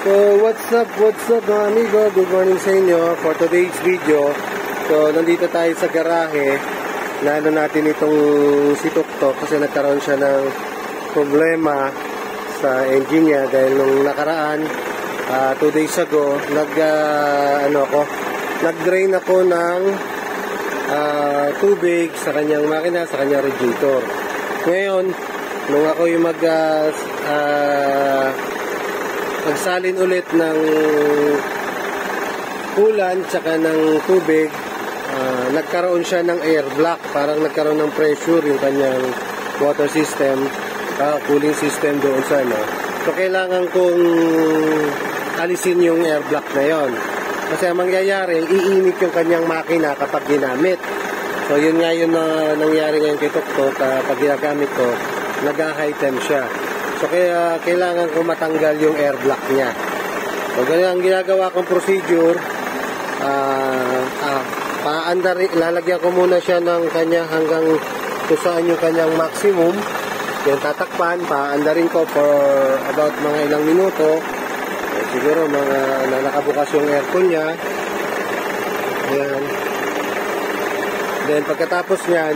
So what's up mga amigo, good morning sa inyo for today's video. So nandito tayo sa garahe na ano natin itong si Tuktok kasi nagkaroon siya ng problema sa engine niya dahil nung nakaraan 2 days ago nag-drain ako ng tubig sa kanyang makina, sa kanyang radiator. Ngayon nung ako yung magsalin ulit ng coolant tsaka ng tubig, nagkaroon siya ng air block, parang nagkaroon ng pressure yung kanyang water system, cooling system doon sa so kailangan kong alisin yung air block na yon kasi ang mangyayari, iinit yung kanyang makina kapag ginamit. So yun nga yung nangyari ngayon kay Tuktok. Pag ginagamit ko, nag-high temp siya. So kaya kailangan ko matanggal yung air block niya. So ganyan ang ginagawa kong procedure. Lalagyan ko muna siya ng kanya hanggang kung saan yung kanyang maximum. Yung tatakpan, paandarin ko for about mga ilang minuto. Siguro mga nakabukas yung aircon niya. Ayan. Then pagkatapos niyan,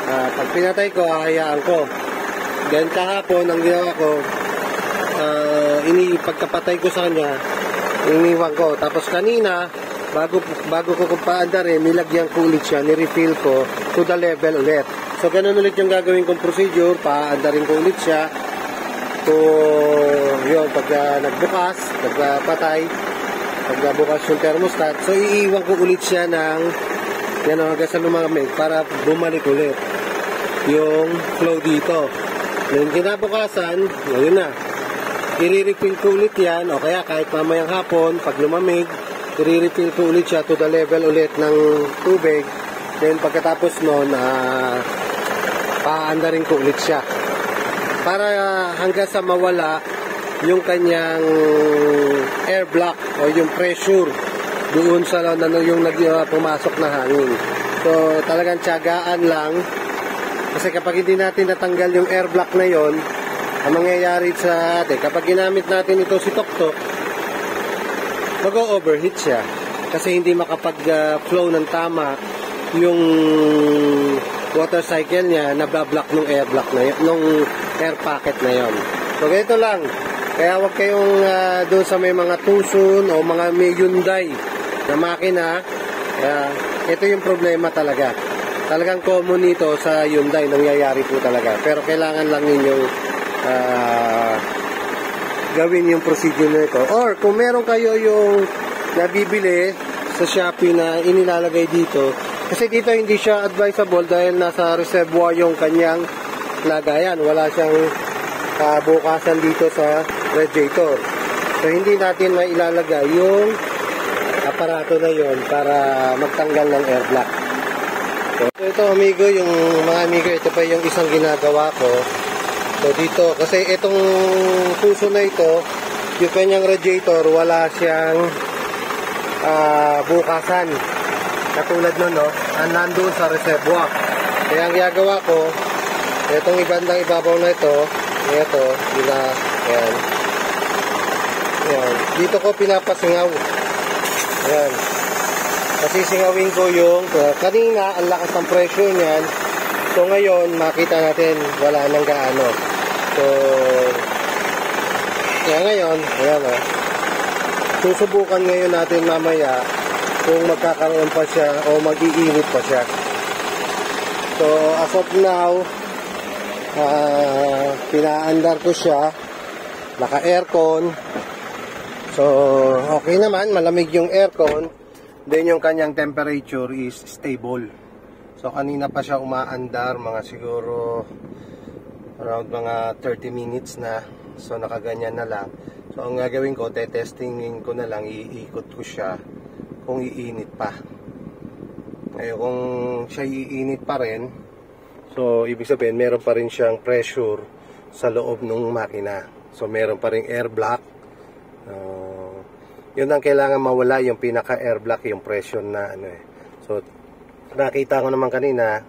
pag pinatay ko, hahayaan ko. Then kahapon, ang ginawa ko, pagkapatay ko sa kanya, iniwan ko. Tapos kanina, bago ko paandarin, nilagyan ko ulit siya, nirefill ko to the level ulit. So ganun ulit yung gagawin kong procedure, paandarin ko ulit siya. So yun, pag nagbukas, nagpatay, pagbukas yung thermostat, so iiwan ko ulit siya ng hanggang sa lumamig para bumalik ulit yung flow dito. Ngayon kinabukasan, ngayon na, i-refill ko ulit yan, o kaya kahit mamayang hapon, pag lumamig, i-refill ko ulit siya to the level ulit ng tubig. Then pagkatapos nun, paandarin ko ulit siya. Para hanggang sa mawala yung kanyang air block o yung pressure doon sa yung pumasok na hangin. So talagang tiyagaan lang. Kasi kapag hindi natin natanggal yung air block na yon, ang mangyayari sa atin, kapag ginamit natin ito si Tuktok, mag-overheat siya. Kasi hindi makapag-flow ng tama yung water cycle niya, nabablock ng air block na yun, nung air pocket na yon. So ganito lang. Kaya huwag kayong doon sa may mga Tucson o mga may Hyundai na makina, ito yung problema talaga. Talagang common nito sa Hyundai, nangyayari po talaga. Pero kailangan lang ninyong gawin yung procedure na ito. Or kung meron kayo yung nabibili sa Shopee na inilalagay dito, kasi dito hindi siya advisable dahil nasa reservoir yung kanyang lagayan. Wala siyang bukasan dito sa radiator. So hindi natin mailalagay yung aparato na yon para magtanggal ng air block. So ito amigo, yung mga amigo, ito pa yung isang ginagawa ko. So dito, kasi itong puso na ito, yung kanyang radiator, wala siyang bukasan. Katulad nun, nandun sa reservoir. Kaya ang ginagawa ko, itong ibandang ibabaw na ito, ayan. Dito ko pinapasingaw. Ayan. Kasi singawin ko yung, kanina, ang lakas ng pressure niyan. So ngayon, makita natin, wala nang gaano. So, kaya ngayon, ayan susubukan ngayon natin mamaya kung magkakaroon pa siya o mag-iinit pa siya. So, as of now, pinaandar ko siya, naka-aircon. So, okay naman, malamig yung aircon. Then yung kanyang temperature is stable. So kanina pa siya umaandar, mga siguro around mga 30 minutes na. So nakaganyan na lang. So ang gagawin ko, testingin ko na lang, iikot ko siya kung iinit pa. Ngayon kung siya iinit pa rin, so ibig sabihin meron pa rin siyang pressure sa loob ng makina. So meron pa rin air block. Yun ang kailangan mawala, yung pinaka air block, yung pressure na So nakita ko naman kanina,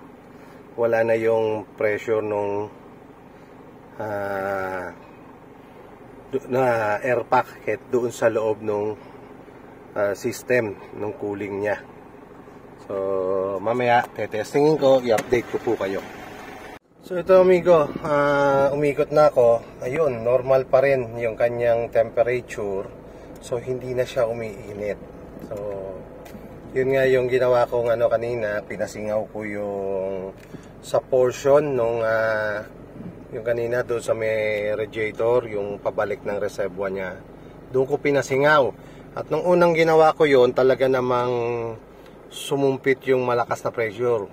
wala na yung pressure nung na air pocket doon sa loob ng system ng cooling niya. So mamaya testingin ko, i-update ko po kayo. So ito amigo, umikot na ako. Ayun, normal pa rin yung kanyang temperature. So hindi na siya umiinit. So yun nga yung ginawa kong kanina, pinasingaw ko yung sa portion nung yung kanina doon sa may radiator, yung pabalik ng reservoir niya. Doon ko pinasingaw. At nung unang ginawa ko yun, talaga namang sumumpit yung malakas na pressure.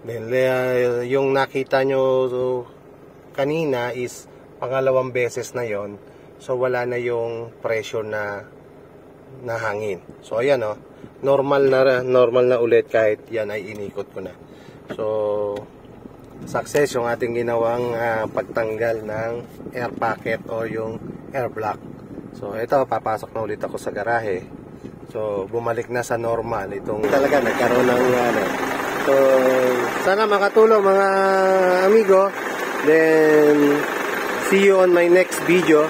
Then yung nakita nyo kanina is pangalawang beses na yon. So wala na yung pressure na hangin. So ayan normal na ulit kahit yan ay inikot ko na. So success yung ating ginawang pagtanggal ng air pocket o yung air block. So ito, papasok na ulit ako sa garahe. So bumalik na sa normal itong talaga nagkaroon ng So sana makatulong mga amigo. Then see you on my next video.